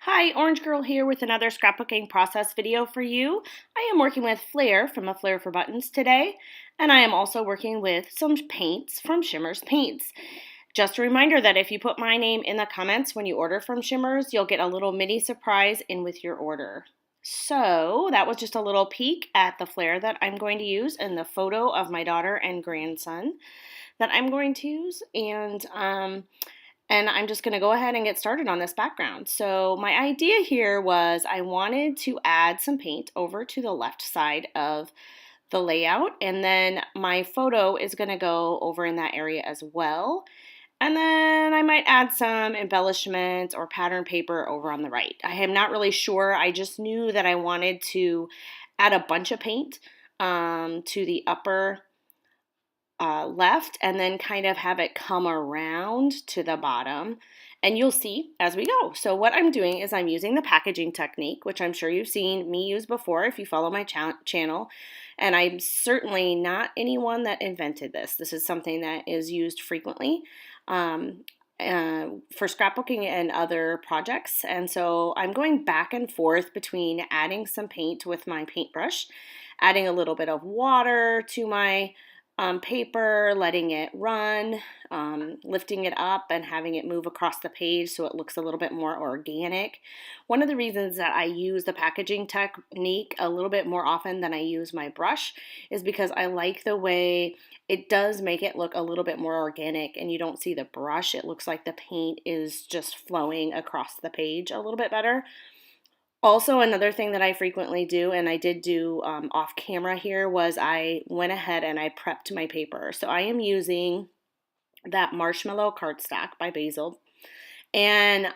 Hi, Orange Girl here with another scrapbooking process video for you. I am working with Flair from A Flair for Buttons today, and I am also working with some paints from Shimmerz Paints. Just a reminder that if you put my name in the comments when you order from Shimmerz, you'll get a little mini surprise in with your order. So that was just a little peek at the Flair that I'm going to use and the photo of my daughter and grandson that I'm going to use. And I'm just going to go ahead and get started on this background. So my idea here was I wanted to add some paint over to the left side of the layout, and then my photo is going to go over in that area as well. And then I might add some embellishments or pattern paper over on the right. I am not really sure. I just knew that I wanted to add a bunch of paint to the upper left and then kind of have it come around to the bottom, and you'll see as we go. So what I'm doing is I'm using the packaging technique, which I'm sure you've seen me use before if you follow my channel, and I'm certainly not anyone that invented this. This is something that is used frequently for scrapbooking and other projects, and so I'm going back and forth between adding some paint with my paintbrush, adding a little bit of water to my paper, letting it run, lifting it up and having it move across the page so it looks a little bit more organic. One of the reasons that I use the packaging technique a little bit more often than I use my brush is because I like the way it does make it look a little bit more organic, and you don't see the brush. It looks like the paint is just flowing across the page a little bit better. Also, another thing that I frequently do, and I did do off camera here, was I went ahead and I prepped my paper. So I am using that Marshmallow cardstock by Basil, and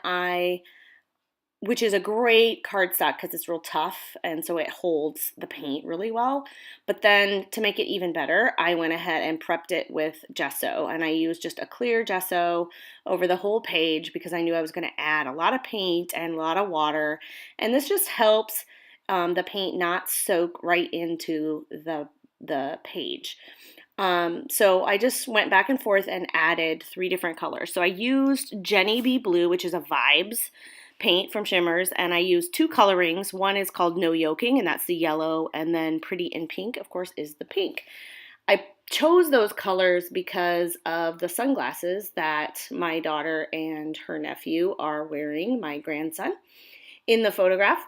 which is a great cardstock because it's real tough, and so it holds the paint really well. But then to make it even better, I went ahead and prepped it with gesso, and I used just a clear gesso over the whole page because I knew I was going to add a lot of paint and a lot of water, and this just helps the paint not soak right into the page. So I just went back and forth and added 3 different colors. So I used Jeni Bleu, which is a Vibez paint from Shimmerz, and I used 2 Coloringz. One is called No Yolking, and that's the yellow, and then Pretty in Pink, of course, is the pink. I chose those colors because of the sunglasses that my daughter and her nephew are wearing, my grandson, in the photograph.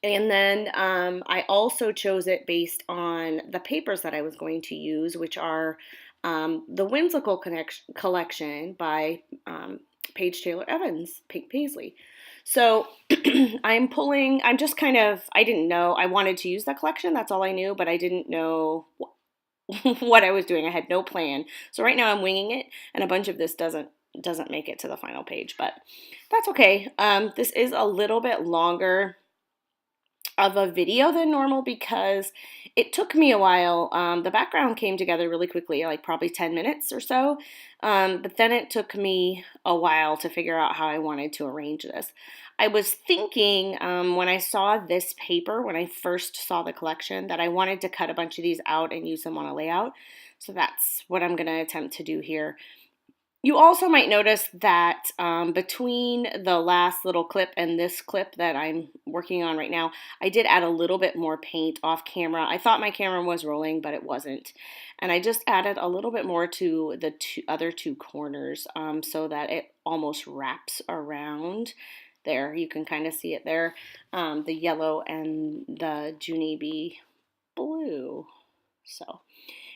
And then I also chose it based on the papers that I was going to use, which are the Whimsical Collection by Paige Taylor Evans, Pink Paisley. So I'm just kind of, I didn't know, I wanted to use that collection, that's all I knew, but I didn't know what I was doing. I had no plan. So right now I'm winging it, and a bunch of this doesn't make it to the final page, but that's okay. This is a little bit longer of a video than normal because it took me a while. The background came together really quickly, like probably 10 minutes or so, but then it took me a while to figure out how I wanted to arrange this. I was thinking when I saw this paper, when I first saw the collection, that I wanted to cut a bunch of these out and use them on a layout. So that's what I'm going to attempt to do here. You also might notice that between the last little clip and this clip that I'm working on right now, I did add a little bit more paint off camera. I thought my camera was rolling, but it wasn't. And I just added a little bit more to the other two corners so that it almost wraps around. There, you can kind of see it there, the yellow and the Jeni Bleu. So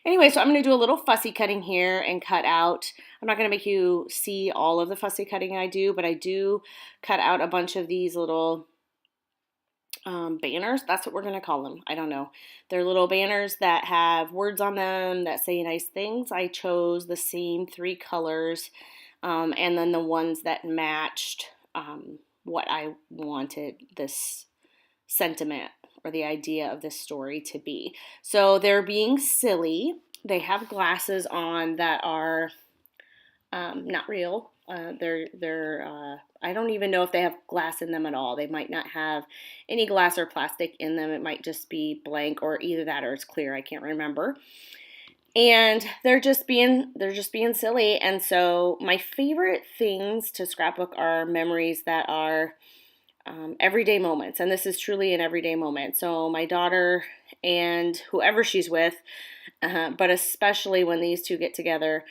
anyway, so I'm going to do a little fussy cutting here and cut out. I'm not going to make you see all of the fussy cutting I do, but I do cut out a bunch of these little banners. That's what we're going to call them. I don't know. They're little banners that have words on them that say nice things. I chose the same 3 colors and then the ones that matched what I wanted this sentiment or the idea of this story to be. So they're being silly. They have glasses on that are not real. I don't even know if they have glass in them at all. They might not have any glass or plastic in them. It might just be blank, or either that or it's clear. I can't remember. and they're just being silly. And so my favorite things to scrapbook are memories that are everyday moments, and this is truly an everyday moment. So my daughter and whoever she's with, but especially when these two get together,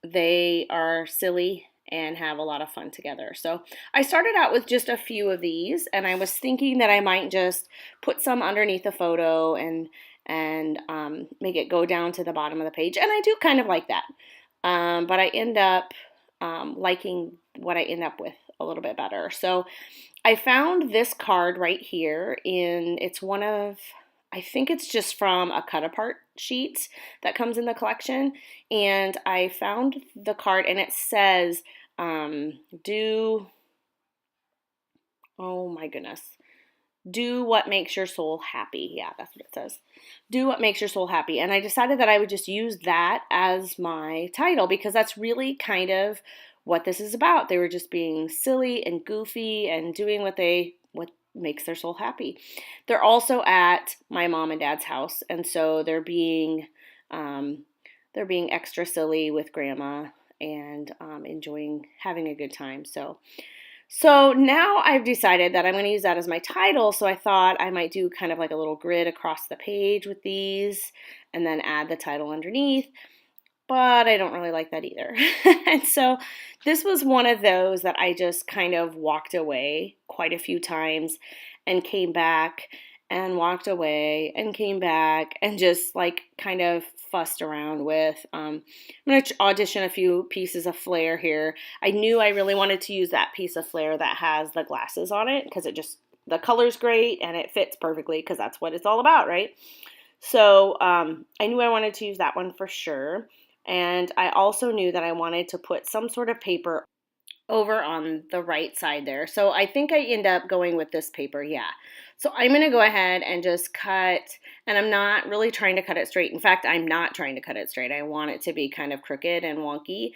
they are silly and have a lot of fun together. So I started out with just a few of these, and I was thinking that I might just put some underneath the photo and make it go down to the bottom of the page, and I do kind of like that. But I end up liking what I end up with a little bit better. So I found this card right here it's one of, I think it's just from a cut apart sheet that comes in the collection. And I found the card and it says, do, oh my goodness, do what makes your soul happy. Yeah, that's what it says. Do what makes your soul happy. And I decided that I would just use that as my title because that's really kind of what this is about. They were just being silly and goofy and doing what makes their soul happy. They're also at my mom and dad's house, and so they're being extra silly with grandma and enjoying having a good time. So now I've decided that I'm going to use that as my title, so I thought I might do kind of like a little grid across the page with these and then add the title underneath, but I don't really like that either. And so this was one of those that I just kind of walked away quite a few times and came back and walked away and came back and just like kind of fussed around with. I'm going to audition a few pieces of flair here. I knew I really wanted to use that piece of flair that has the glasses on it because the color's great and it fits perfectly because that's what it's all about, right? So I knew I wanted to use that one for sure. And I also knew that I wanted to put some sort of paper over on the right side there. So I think I end up going with this paper, yeah. So I'm going to go ahead and just cut, and I'm not really trying to cut it straight. In fact, I'm not trying to cut it straight. I want it to be kind of crooked and wonky.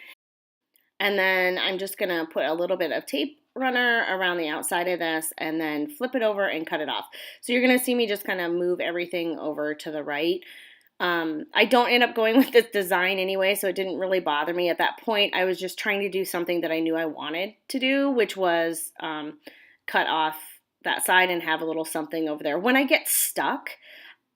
And then I'm just going to put a little bit of tape runner around the outside of this and then flip it over and cut it off. So you're going to see me just kind of move everything over to the right. I don't end up going with this design anyway, so it didn't really bother me at that point. I was just trying to do something that I knew I wanted to do, which was cut off that side and have a little something over there. When I get stuck,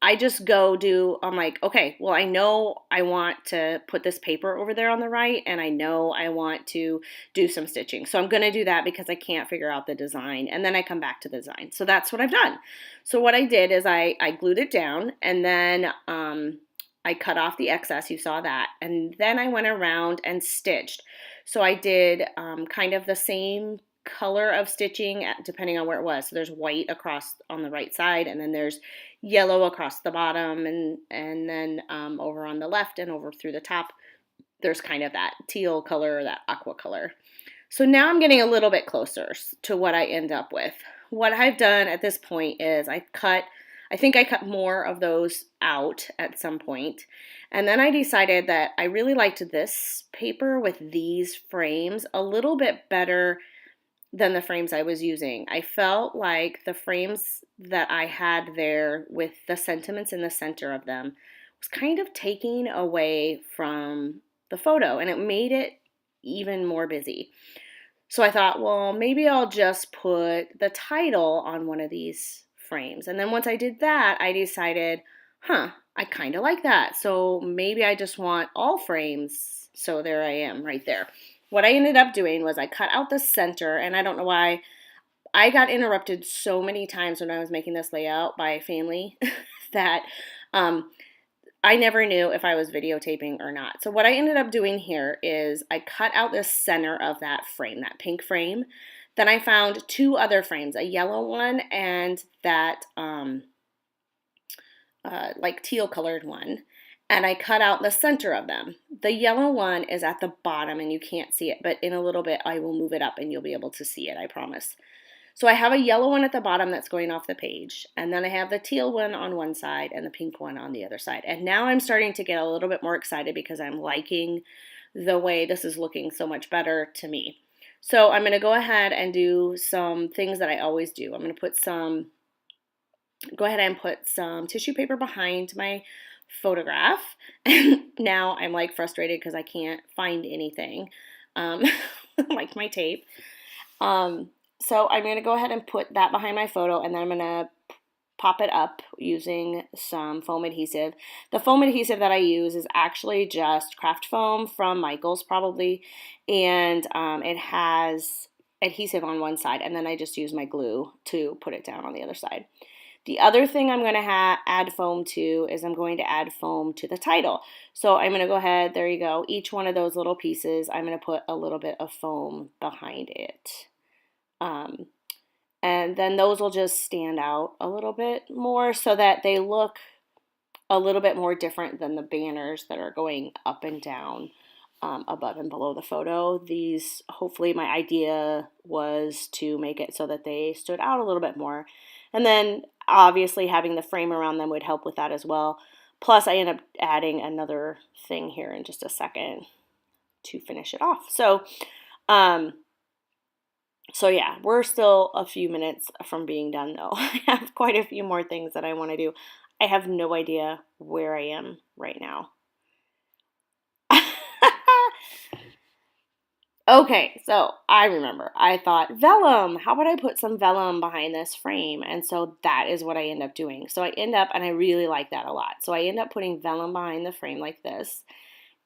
I just I'm like, okay, well, I know I want to put this paper over there on the right, and I know I want to do some stitching. So I'm going to do that because I can't figure out the design, and then I come back to the design. So that's what I've done. So what I did is I glued it down, and then I cut off the excess. You saw that. And then I went around and stitched. So I did kind of the same color of stitching depending on where it was. So there's white across on the right side, and then there's yellow across the bottom, and then over on the left and over through the top, there's kind of that teal color or that aqua color. So now I'm getting a little bit closer to what I end up with. What I've done at this point is I think I cut more of those out at some point. And then I decided that I really liked this paper with these frames a little bit better than the frames I was using. I felt like the frames that I had there with the sentiments in the center of them was kind of taking away from the photo, and it made it even more busy. So I thought, well, maybe I'll just put the title on one of these frames. And then once I did that, I decided, I kind of like that. So maybe I just want all frames. So there I am right there. What I ended up doing was I cut out the center, and I don't know why I got interrupted so many times when I was making this layout by family that I never knew if I was videotaping or not. So what I ended up doing here is I cut out the center of that frame, that pink frame. Then I found two other frames, a yellow one and that like teal colored one. And I cut out the center of them. The yellow one is at the bottom and you can't see it, but in a little bit I will move it up and you'll be able to see it, I promise. So I have a yellow one at the bottom that's going off the page, and then I have the teal one on one side and the pink one on the other side. And now I'm starting to get a little bit more excited because I'm liking the way this is looking so much better to me. So I'm going to go ahead and do some things that I always do. I'm going to go ahead and put some tissue paper behind my photograph. And now I'm like frustrated because I can't find anything, um, like my tape. So I'm going to go ahead and put that behind my photo, and then I'm going to pop it up using some foam adhesive. The foam adhesive that I use is actually just craft foam from Michael's probably, and it has adhesive on one side, and then I just use my glue to put it down on the other side. The other thing I'm going to add foam to is I'm going to add foam to the title. So I'm going to go ahead, there you go, each one of those little pieces, I'm going to put a little bit of foam behind it. And then those will just stand out a little bit more so that they look a little bit more different than the banners that are going up and down above and below the photo. These, hopefully my idea was to make it so that they stood out a little bit more. And then obviously having the frame around them would help with that as well. Plus I end up adding another thing here in just a second to finish it off. So yeah, we're still a few minutes from being done though. I have quite a few more things that I want to do. I have no idea where I am right now. Okay, so I remember. I thought, vellum, how about I put some vellum behind this frame? And so that is what I end up doing. So I end up, and I really like that a lot. So I end up putting vellum behind the frame like this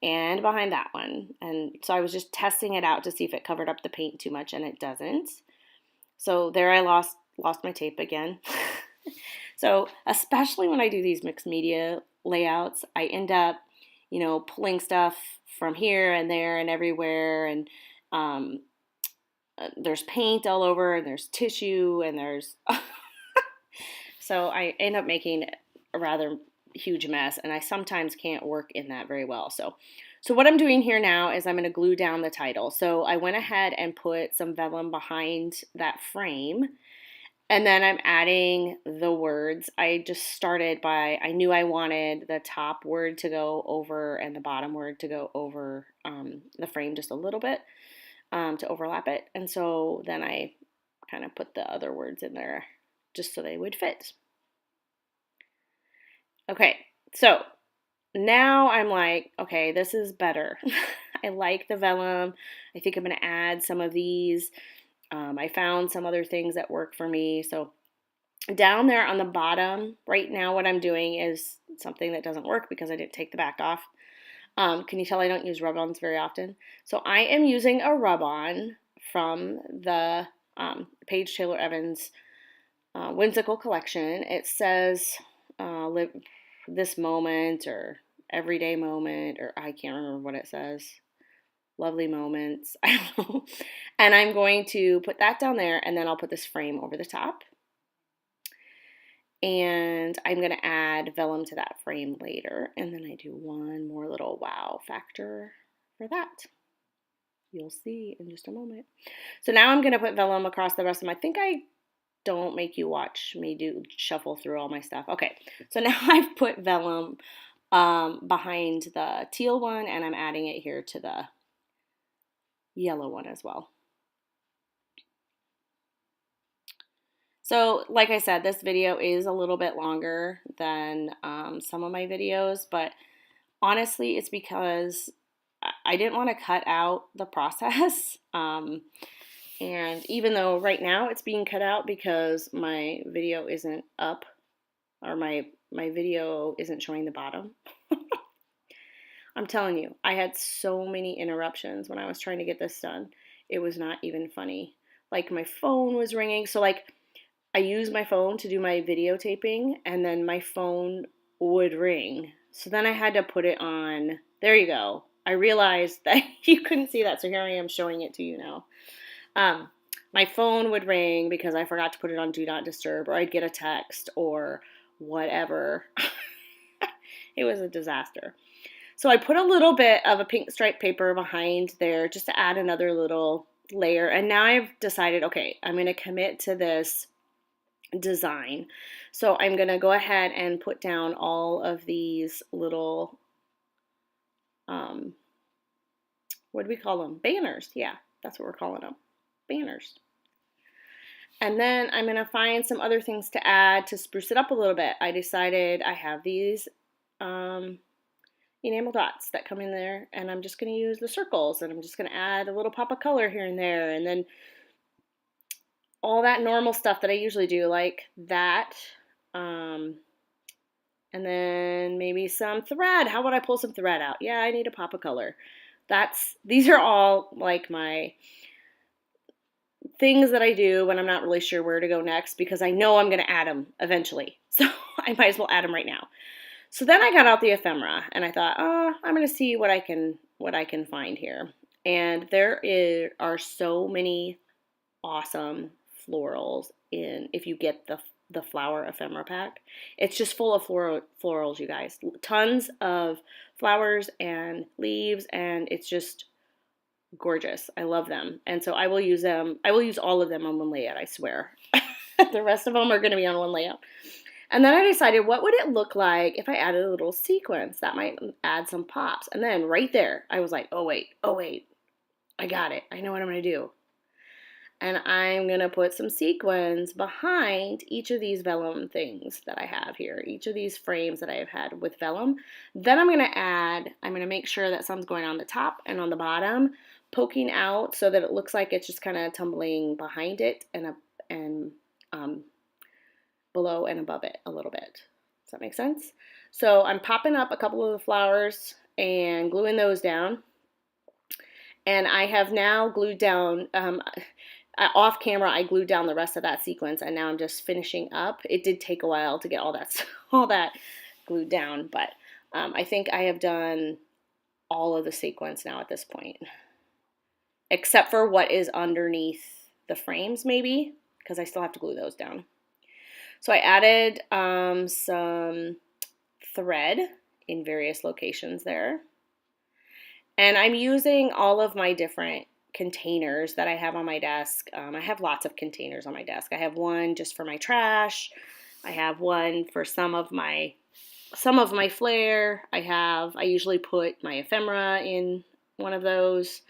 and behind that one. And so I was just testing it out to see if it covered up the paint too much, and it doesn't. So there I lost my tape again. So especially when I do these mixed media layouts, I end up, pulling stuff from here and there and everywhere, and there's paint all over, and there's tissue, and there's so I end up making a rather huge mess, and I sometimes can't work in that very well. So what I'm doing here now is I'm going to glue down the title. So I went ahead and put some vellum behind that frame, and then I'm adding the words. I just started by, I knew I wanted the top word to go over and the bottom word to go over the frame just a little bit to overlap it. And so then I kind of put the other words in there just so they would fit. Okay, so now I'm like, okay, this is better. I like the vellum. I think I'm going to add some of these. I found some other things that work for me. So down there on the bottom, right now what I'm doing is something that doesn't work because I didn't take the back off. Can you tell I don't use rub-ons very often? So I am using a rub-on from the Paige Taylor Evans Whimsical Collection. It says live this moment or everyday moment, or I can't remember what it says. Lovely moments. I don't know. And I'm going to put that down there, and then I'll put this frame over the top. And I'm going to add vellum to that frame later. And then I do one more little wow factor for that. You'll see in just a moment. So now I'm going to put vellum across the rest of my, I think I don't make you watch me shuffle through all my stuff. Okay, so now I've put vellum behind the teal one, and I'm adding it here to the yellow one as well. So like I said, this video is a little bit longer than some of my videos, but honestly it's because I didn't want to cut out the process. And even though right now it's being cut out because my video isn't up, or my video isn't showing the bottom. I'm telling you, I had so many interruptions when I was trying to get this done. It was not even funny. Like my phone was ringing. So like I use my phone to do my videotaping, and then my phone would ring. So then I had to put it on. There you go. I realized that you couldn't see that, so here I am showing it to you now. My phone would ring because I forgot to put it on Do Not Disturb, or I'd get a text or whatever. It was a disaster. So I put a little bit of a pink striped paper behind there just to add another little layer. And now I've decided, okay, I'm going to commit to this design. So I'm going to go ahead and put down all of these little, what do we call them? Banners. Yeah, that's what we're calling them. Banners. And then I'm going to find some other things to add to spruce it up a little bit. I decided I have these enamel dots that come in there, and I'm just going to use the circles, and I'm just going to add a little pop of color here and there, and then all that normal stuff that I usually do, like that, and then maybe some thread. How would I pull some thread out? Yeah, I need a pop of color. These are all like my things that I do when I'm not really sure where to go next, because I know I'm going to add them eventually. So I might as well add them right now. So then I got out the ephemera and I thought, oh, I'm going to see what I can find here. And are so many awesome florals if you get the flower ephemera pack. It's just full of florals, you guys. Tons of flowers and leaves, and it's just gorgeous. I love them. And so I will use them. I will use all of them on one layout, I swear. The rest of them are going to be on one layout. And then I decided, what would it look like if I added a little sequence? That might add some pops. And then right there, I was like, oh wait, I got it. I know what I'm going to do. And I'm going to put some sequins behind each of these vellum things that I have here, each of these frames that I have had with vellum. Then I'm going to make sure that some's going on the top and on the bottom, poking out so that it looks like it's just kind of tumbling behind it and below and above it a little bit. Does that make sense? So I'm popping up a couple of the flowers and gluing those down. And I have now glued down, off camera, I glued down the rest of that sequence, and now I'm just finishing up. It did take a while to get all that glued down, but I think I have done all of the sequence now at this point, except for what is underneath the frames, maybe, because I still have to glue those down. So I added some thread in various locations there. And I'm using all of my different containers that I have on my desk. I have lots of containers on my desk. I have one just for my trash. I have one for some of my flair. I usually put my ephemera in one of those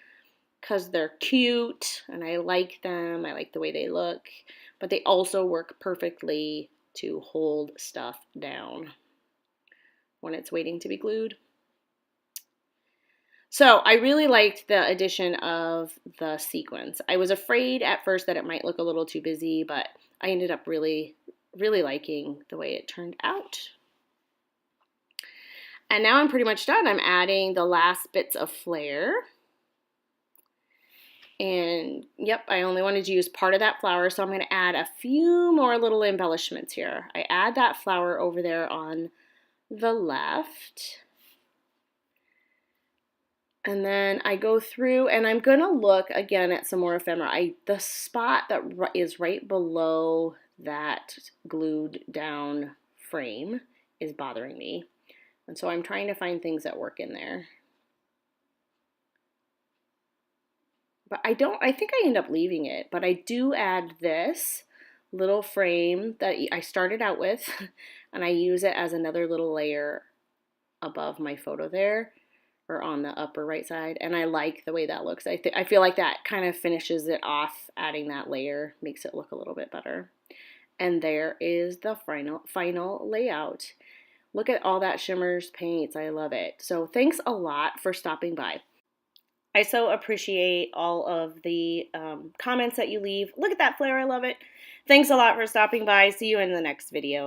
because they're cute and I like them. I like the way they look. But they also work perfectly to hold stuff down when it's waiting to be glued. So I really liked the addition of the sequins. I was afraid at first that it might look a little too busy, but I ended up really, really liking the way it turned out. And now I'm pretty much done. I'm adding the last bits of flair. And yep, I only wanted to use part of that flower, so I'm going to add a few more little embellishments here. I add that flower over there on the left. And then I go through and I'm going to look again at some more ephemera. The spot that is right below that glued down frame is bothering me. And so I'm trying to find things that work in there. But I think I end up leaving it, but I do add this little frame that I started out with, and I use it as another little layer above my photo there, or on the upper right side, and I like the way that looks. I feel like that kind of finishes it off, adding that layer makes it look a little bit better. And there is the final layout. Look at all that Shimmerz Paints. I love it. So thanks a lot for stopping by. I so appreciate all of the comments that you leave. Look at that flare. I love it. Thanks a lot for stopping by. See you in the next video.